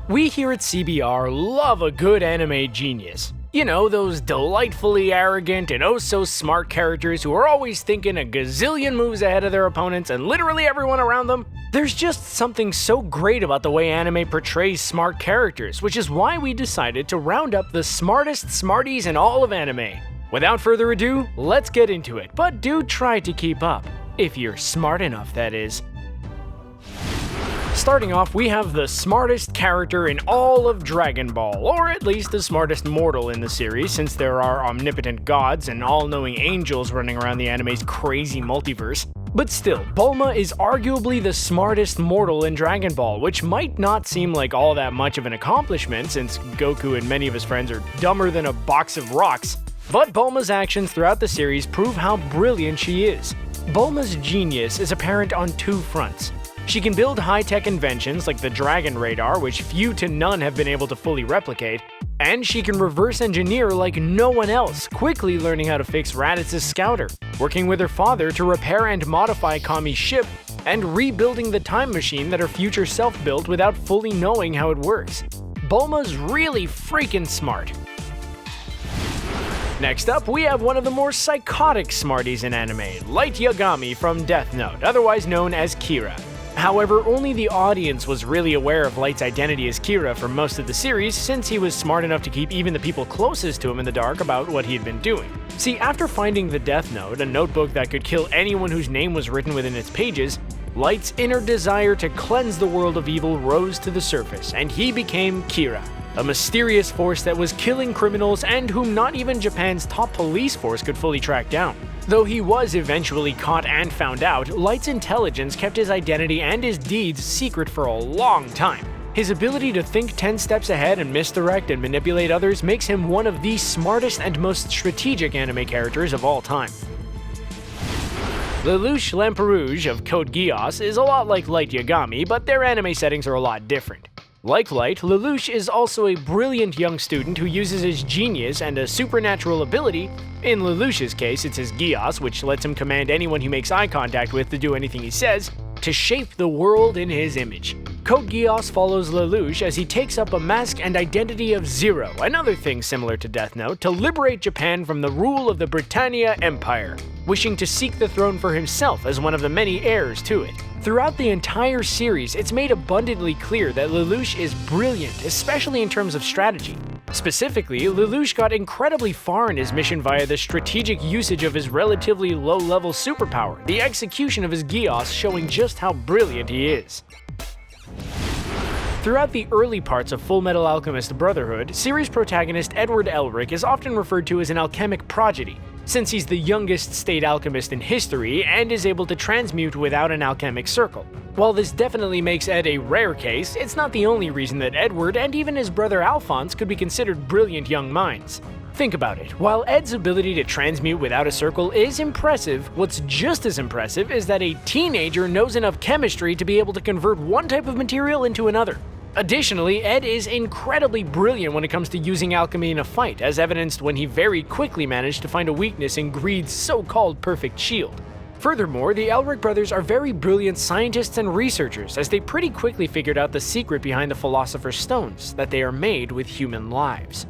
We here at CBR love a good anime genius. You know, those delightfully arrogant and oh-so-smart characters who are always thinking a gazillion moves ahead of their opponents and literally everyone around them? There's just something so great about the way anime portrays smart characters, which is why we decided to round up the smartest smarties in all of anime. Without further ado, let's get into it, but do try to keep up. If you're smart enough, that is. Starting off, we have the smartest character in all of Dragon Ball, or at least the smartest mortal in the series, since there are omnipotent gods and all-knowing angels running around the anime's crazy multiverse. But still, Bulma is arguably the smartest mortal in Dragon Ball, which might not seem like all that much of an accomplishment, since Goku and many of his friends are dumber than a box of rocks. But Bulma's actions throughout the series prove how brilliant she is. Bulma's genius is apparent on two fronts. She can build high-tech inventions like the Dragon Radar, which few to none have been able to fully replicate, and she can reverse engineer like no one else, quickly learning how to fix Raditz's scouter, working with her father to repair and modify Kami's ship, and rebuilding the time machine that her future self built without fully knowing how it works. Bulma's really freaking smart. Next up, we have one of the more psychotic smarties in anime, Light Yagami from Death Note, otherwise known as Kira. However, only the audience was really aware of Light's identity as Kira for most of the series, since he was smart enough to keep even the people closest to him in the dark about what he had been doing. See, after finding the Death Note, a notebook that could kill anyone whose name was written within its pages, Light's inner desire to cleanse the world of evil rose to the surface, and he became Kira, a mysterious force that was killing criminals and whom not even Japan's top police force could fully track down. Though he was eventually caught and found out, Light's intelligence kept his identity and his deeds secret for a long time. His ability to think 10 steps ahead and misdirect and manipulate others makes him one of the smartest and most strategic anime characters of all time. Lelouch Lamperouge of Code Geass is a lot like Light Yagami, but their anime settings are a lot different. Like Light, Lelouch is also a brilliant young student who uses his genius and a supernatural ability. In Lelouch's case, it's his Geass, which lets him command anyone he makes eye contact with to do anything he says, to shape the world in his image. Code Geass follows Lelouch as he takes up a mask and identity of Zero, another thing similar to Death Note, to liberate Japan from the rule of the Britannia Empire, wishing to seek the throne for himself as one of the many heirs to it. Throughout the entire series, it's made abundantly clear that Lelouch is brilliant, especially in terms of strategy. Specifically, Lelouch got incredibly far in his mission via the strategic usage of his relatively low-level superpower, the execution of his Geass showing just how brilliant he is. Throughout the early parts of Fullmetal Alchemist Brotherhood, series protagonist Edward Elric is often referred to as an alchemic prodigy, since he's the youngest state alchemist in history and is able to transmute without an alchemic circle. While this definitely makes Ed a rare case, it's not the only reason that Edward and even his brother Alphonse could be considered brilliant young minds. Think about it, while Ed's ability to transmute without a circle is impressive, what's just as impressive is that a teenager knows enough chemistry to be able to convert one type of material into another. Additionally, Ed is incredibly brilliant when it comes to using alchemy in a fight, as evidenced when he very quickly managed to find a weakness in Greed's so-called perfect shield. Furthermore, the Elric brothers are very brilliant scientists and researchers, as they pretty quickly figured out the secret behind the Philosopher's Stones, that they are made with human lives.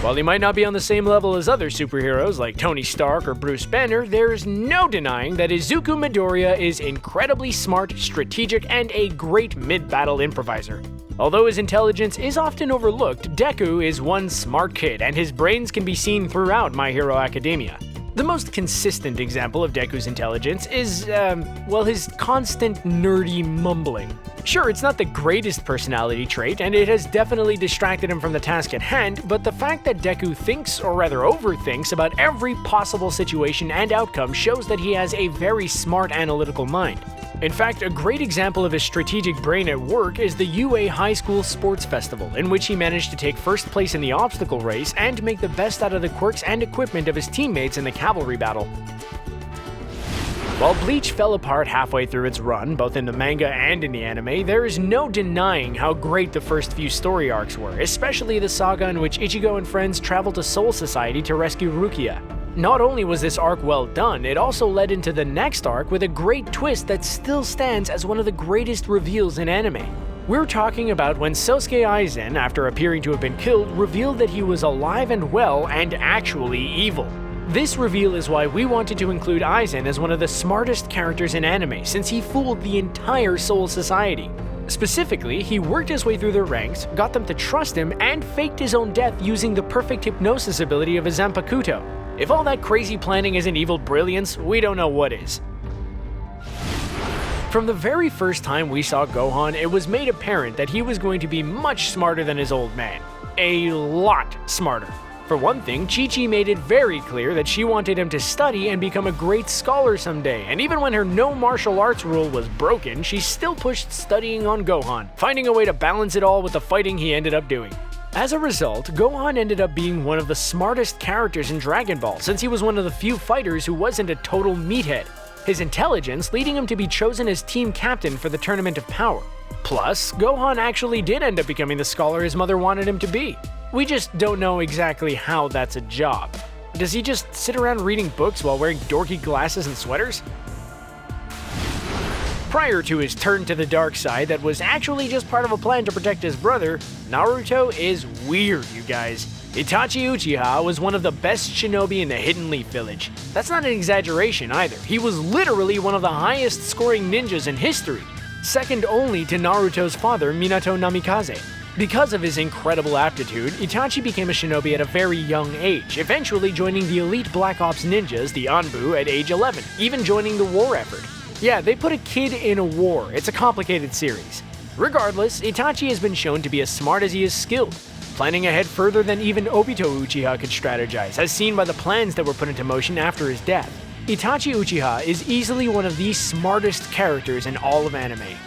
While he might not be on the same level as other superheroes like Tony Stark or Bruce Banner, there's no denying that Izuku Midoriya is incredibly smart, strategic, and a great mid-battle improviser. Although his intelligence is often overlooked, Deku is one smart kid, and his brains can be seen throughout My Hero Academia. The most consistent example of Deku's intelligence is, his constant nerdy mumbling. Sure, it's not the greatest personality trait, and it has definitely distracted him from the task at hand, but the fact that Deku thinks, or rather overthinks, about every possible situation and outcome shows that he has a very smart analytical mind. In fact, a great example of his strategic brain at work is the UA High School Sports Festival, in which he managed to take first place in the obstacle race and make the best out of the quirks and equipment of his teammates in the cavalry battle. While Bleach fell apart halfway through its run, both in the manga and in the anime, there is no denying how great the first few story arcs were, especially the saga in which Ichigo and friends travel to Soul Society to rescue Rukia. Not only was this arc well done, it also led into the next arc with a great twist that still stands as one of the greatest reveals in anime. We're talking about when Sosuke Aizen, after appearing to have been killed, revealed that he was alive and well and actually evil. This reveal is why we wanted to include Aizen as one of the smartest characters in anime, since he fooled the entire Soul Society. Specifically, he worked his way through their ranks, got them to trust him, and faked his own death using the perfect hypnosis ability of a Zanpakuto. If all that crazy planning isn't evil brilliance, we don't know what is. From the very first time we saw Gohan, it was made apparent that he was going to be much smarter than his old man. A lot smarter. For one thing, Chi-Chi made it very clear that she wanted him to study and become a great scholar someday, and even when her no martial arts rule was broken, she still pushed studying on Gohan, finding a way to balance it all with the fighting he ended up doing. As a result, Gohan ended up being one of the smartest characters in Dragon Ball, since he was one of the few fighters who wasn't a total meathead. His intelligence leading him to be chosen as team captain for the Tournament of Power. Plus, Gohan actually did end up becoming the scholar his mother wanted him to be. We just don't know exactly how that's a job. Does he just sit around reading books while wearing dorky glasses and sweaters? Prior to his turn to the dark side that was actually just part of a plan to protect his brother, Naruto is weird, you guys. Itachi Uchiha was one of the best shinobi in the Hidden Leaf Village. That's not an exaggeration either. He was literally one of the highest scoring ninjas in history, second only to Naruto's father, Minato Namikaze. Because of his incredible aptitude, Itachi became a shinobi at a very young age, eventually joining the elite Black Ops ninjas, the Anbu, at age 11, even joining the war effort. Yeah, they put a kid in a war. It's a complicated series. Regardless, Itachi has been shown to be as smart as he is skilled, planning ahead further than even Obito Uchiha could strategize, as seen by the plans that were put into motion after his death. Itachi Uchiha is easily one of the smartest characters in all of anime.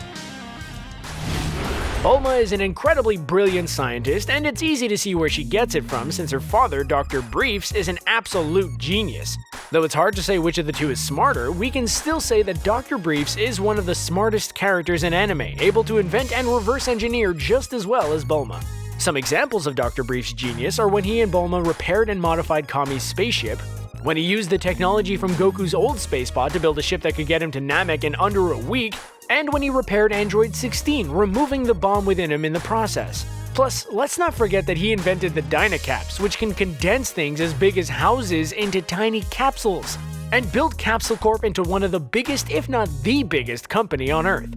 Bulma is an incredibly brilliant scientist, and it's easy to see where she gets it from since her father, Dr. Briefs, is an absolute genius. Though it's hard to say which of the two is smarter, we can still say that Dr. Briefs is one of the smartest characters in anime, able to invent and reverse engineer just as well as Bulma. Some examples of Dr. Briefs' genius are when he and Bulma repaired and modified Kami's spaceship, when he used the technology from Goku's old space pod to build a ship that could get him to Namek in under a week, and when he repaired Android 16, removing the bomb within him in the process. Plus, let's not forget that he invented the Dynacaps, which can condense things as big as houses into tiny capsules, and built Capsule Corp into one of the biggest, if not the biggest, company on Earth.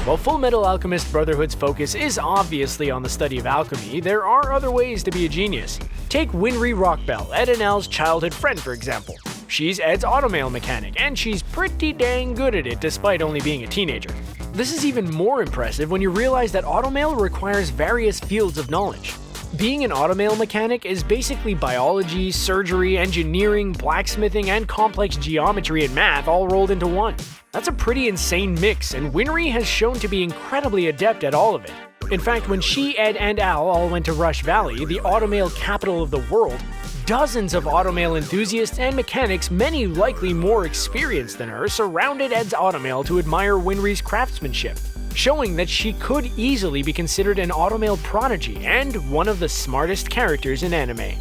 While Fullmetal Alchemist Brotherhood's focus is obviously on the study of alchemy, there are other ways to be a genius. Take Winry Rockbell, Ed and Al's childhood friend, for example. She's Ed's automail mechanic, and she's pretty dang good at it despite only being a teenager. This is even more impressive when you realize that automail requires various fields of knowledge. Being an automail mechanic is basically biology, surgery, engineering, blacksmithing, and complex geometry and math all rolled into one. That's a pretty insane mix, and Winry has shown to be incredibly adept at all of it. In fact, when she, Ed, and Al all went to Rush Valley, the automail capital of the world, dozens of automail enthusiasts and mechanics, many likely more experienced than her, surrounded Ed's automail to admire Winry's craftsmanship, showing that she could easily be considered an automail prodigy and one of the smartest characters in anime.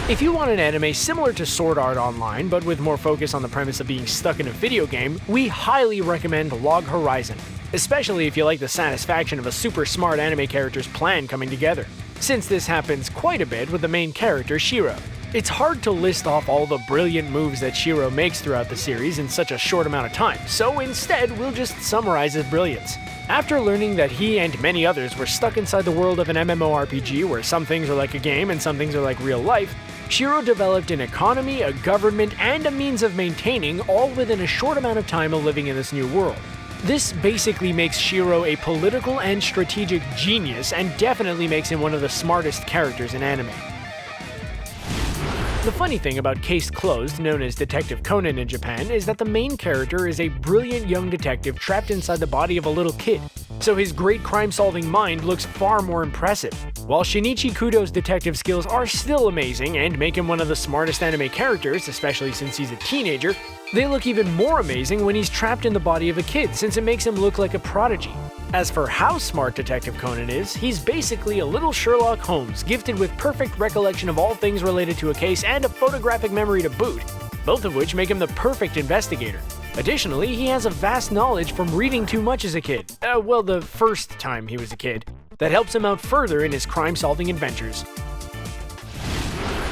If you want an anime similar to Sword Art Online, but with more focus on the premise of being stuck in a video game, we highly recommend Log Horizon, especially if you like the satisfaction of a super smart anime character's plan coming together, since this happens quite a bit with the main character Shiroe. It's hard to list off all the brilliant moves that Shiroe makes throughout the series in such a short amount of time, so instead we'll just summarize his brilliance. After learning that he and many others were stuck inside the world of an MMORPG where some things are like a game and some things are like real life, Shiroe developed an economy, a government, and a means of maintaining, all within a short amount of time of living in this new world. This basically makes Shiroe a political and strategic genius, and definitely makes him one of the smartest characters in anime. The funny thing about Case Closed, known as Detective Conan in Japan, is that the main character is a brilliant young detective trapped inside the body of a little kid, so his great crime-solving mind looks far more impressive. While Shinichi Kudo's detective skills are still amazing and make him one of the smartest anime characters, especially since he's a teenager, they look even more amazing when he's trapped in the body of a kid, since it makes him look like a prodigy. As for how smart Detective Conan is, he's basically a little Sherlock Holmes, gifted with perfect recollection of all things related to a case and a photographic memory to boot, both of which make him the perfect investigator. Additionally, he has a vast knowledge from reading too much as a kid, well, the first time he was a kid, that helps him out further in his crime-solving adventures.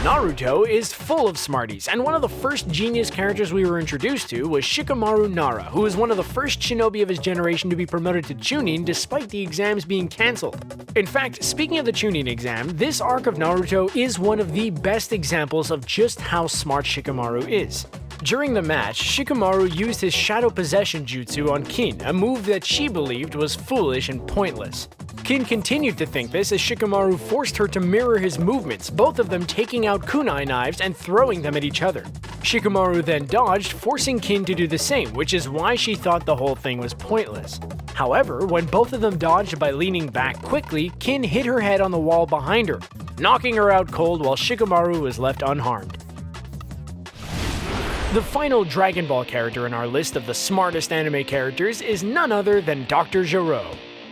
Naruto is full of smarties, and one of the first genius characters we were introduced to was Shikamaru Nara, who was one of the first shinobi of his generation to be promoted to Chunin despite the exams being cancelled. In fact, speaking of the Chunin exam, this arc of Naruto is one of the best examples of just how smart Shikamaru is. During the match, Shikamaru used his Shadow Possession Jutsu on Kin, a move that she believed was foolish and pointless. Kin continued to think this as Shikamaru forced her to mirror his movements, both of them taking out kunai knives and throwing them at each other. Shikamaru then dodged, forcing Kin to do the same, which is why she thought the whole thing was pointless. However, when both of them dodged by leaning back quickly, Kin hit her head on the wall behind her, knocking her out cold while Shikamaru was left unharmed. The final Dragon Ball character in our list of the smartest anime characters is none other than Dr. Gero.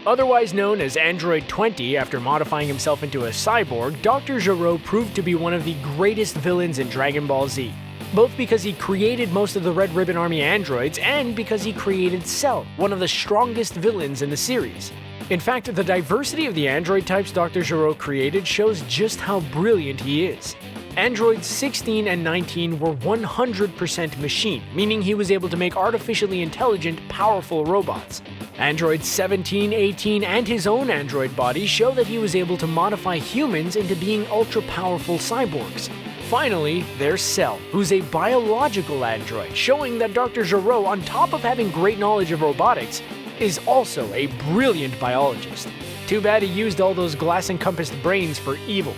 Otherwise known as Android 20 after modifying himself into a cyborg, Dr. Gero proved to be one of the greatest villains in Dragon Ball Z, both because he created most of the Red Ribbon Army androids and because he created Cell, one of the strongest villains in the series. In fact, the diversity of the android types Dr. Gero created shows just how brilliant he is. Androids 16 and 19 were 100% machine, meaning he was able to make artificially intelligent, powerful robots. Androids 17, 18, and his own android body show that he was able to modify humans into being ultra-powerful cyborgs. Finally, there's Cell, who's a biological android, showing that Dr. Gero, on top of having great knowledge of robotics, is also a brilliant biologist. Too bad he used all those glass-encompassed brains for evil.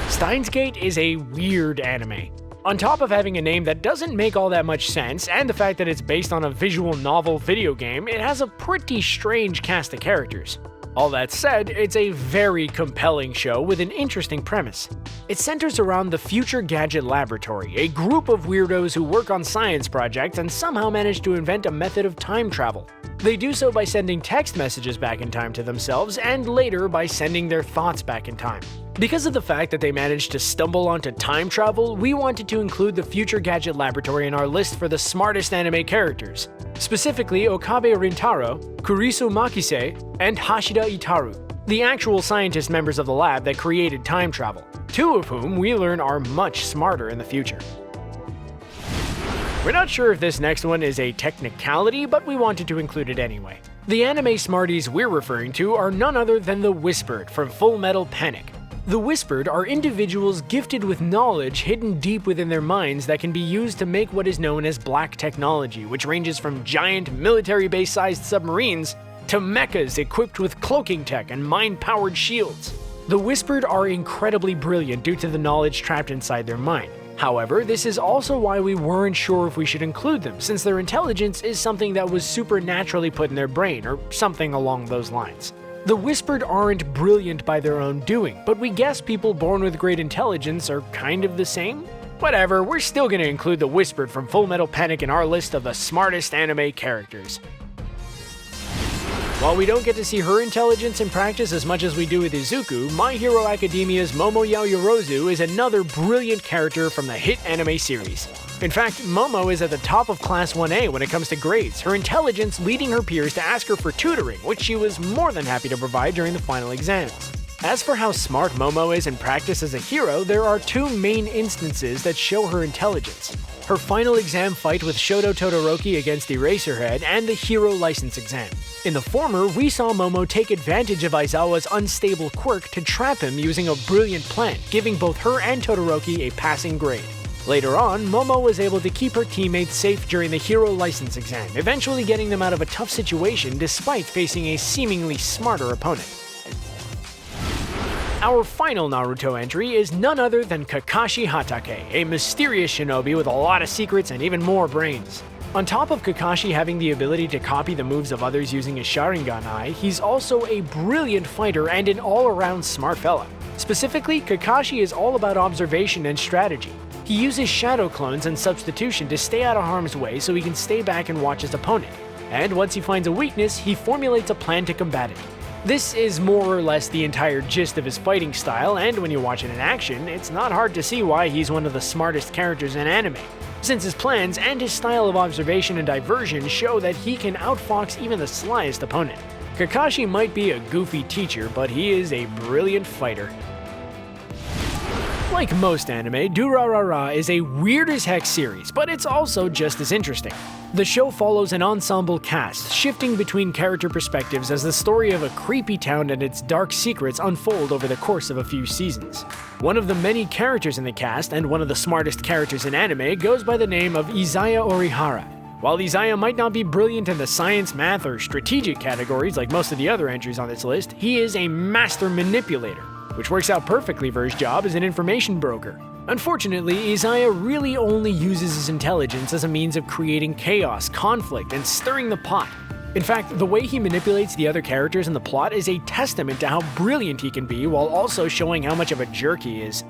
Steins Gate is a weird anime. On top of having a name that doesn't make all that much sense, and the fact that it's based on a visual novel video game, it has a pretty strange cast of characters. All that said, it's a very compelling show with an interesting premise. It centers around the Future Gadget Laboratory, a group of weirdos who work on science projects and somehow manage to invent a method of time travel. They do so by sending text messages back in time to themselves, and later by sending their thoughts back in time. Because of the fact that they managed to stumble onto time travel, we wanted to include the Future Gadget Laboratory in our list for the smartest anime characters, specifically Okabe Rintaro, Kurisu Makise, and Hashida Itaru, the actual scientist members of the lab that created time travel, two of whom we learn are much smarter in the future. We're not sure if this next one is a technicality, but we wanted to include it anyway. The anime smarties we're referring to are none other than the Whispered from Fullmetal Panic. The Whispered are individuals gifted with knowledge hidden deep within their minds that can be used to make what is known as black technology, which ranges from giant military-base-sized submarines to mechas equipped with cloaking tech and mind-powered shields. The Whispered are incredibly brilliant due to the knowledge trapped inside their mind. However, this is also why we weren't sure if we should include them, since their intelligence is something that was supernaturally put in their brain, or something along those lines. The Whispered aren't brilliant by their own doing, but we guess people born with great intelligence are kind of the same? Whatever, we're still gonna include the Whispered from Fullmetal Panic in our list of the smartest anime characters. While we don't get to see her intelligence in practice as much as we do with Izuku, My Hero Academia's Momo Yaoyorozu is another brilliant character from the hit anime series. In fact, Momo is at the top of Class 1A when it comes to grades, her intelligence leading her peers to ask her for tutoring, which she was more than happy to provide during the final exams. As for how smart Momo is in practice as a hero, there are two main instances that show her intelligence. Her final exam fight with Shoto Todoroki against Eraserhead and the hero license exam. In the former, we saw Momo take advantage of Aizawa's unstable quirk to trap him using a brilliant plan, giving both her and Todoroki a passing grade. Later on, Momo was able to keep her teammates safe during the hero license exam, eventually getting them out of a tough situation despite facing a seemingly smarter opponent. Our final Naruto entry is none other than Kakashi Hatake, a mysterious shinobi with a lot of secrets and even more brains. On top of Kakashi having the ability to copy the moves of others using his Sharingan eye, he's also a brilliant fighter and an all-around smart fella. Specifically, Kakashi is all about observation and strategy. He uses shadow clones and substitution to stay out of harm's way so he can stay back and watch his opponent. And once he finds a weakness, he formulates a plan to combat it. This is more or less the entire gist of his fighting style, and when you watch it in action, it's not hard to see why he's one of the smartest characters in anime. since his plans and his style of observation and diversion show that he can outfox even the slyest opponent. Kakashi might be a goofy teacher, but he is a brilliant fighter. Like most anime, Durarara is a weird-as-heck series, but it's also just as interesting. The show follows an ensemble cast, shifting between character perspectives as the story of a creepy town and its dark secrets unfold over the course of a few seasons. One of the many characters in the cast, and one of the smartest characters in anime, goes by the name of Izaya Orihara. While Izaya might not be brilliant in the science, math, or strategic categories like most of the other entries on this list, he is a master manipulator, which works out perfectly for his job as an information broker. Unfortunately, Izaya really only uses his intelligence as a means of creating chaos, conflict, and stirring the pot. In fact, the way he manipulates the other characters in the plot is a testament to how brilliant he can be while also showing how much of a jerk he is.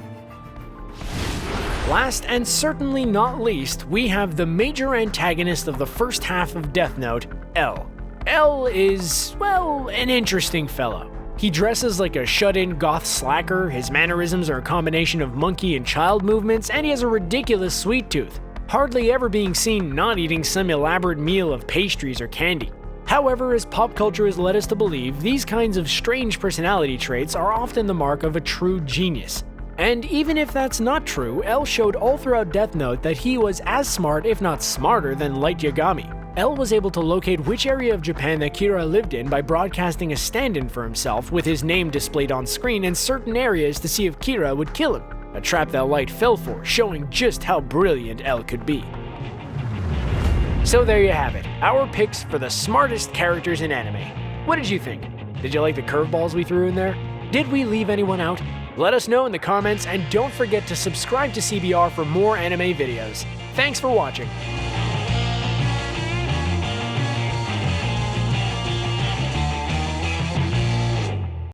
Last and certainly not least, we have the major antagonist of the first half of Death Note, L. L is, well, an interesting fellow. He dresses like a shut-in goth slacker, his mannerisms are a combination of monkey and child movements, and he has a ridiculous sweet tooth, hardly ever being seen not eating some elaborate meal of pastries or candy. However, as pop culture has led us to believe, these kinds of strange personality traits are often the mark of a true genius. And even if that's not true, L showed all throughout Death Note that he was as smart, if not smarter, than Light Yagami. L was able to locate which area of Japan that Kira lived in by broadcasting a stand-in for himself with his name displayed on screen in certain areas to see if Kira would kill him, a trap that Light fell for, showing just how brilliant L could be. So there you have it, our picks for the smartest characters in anime. What did you think? Did you like the curveballs we threw in there? Did we leave anyone out? Let us know in the comments, and don't forget to subscribe to CBR for more anime videos. Thanks for watching.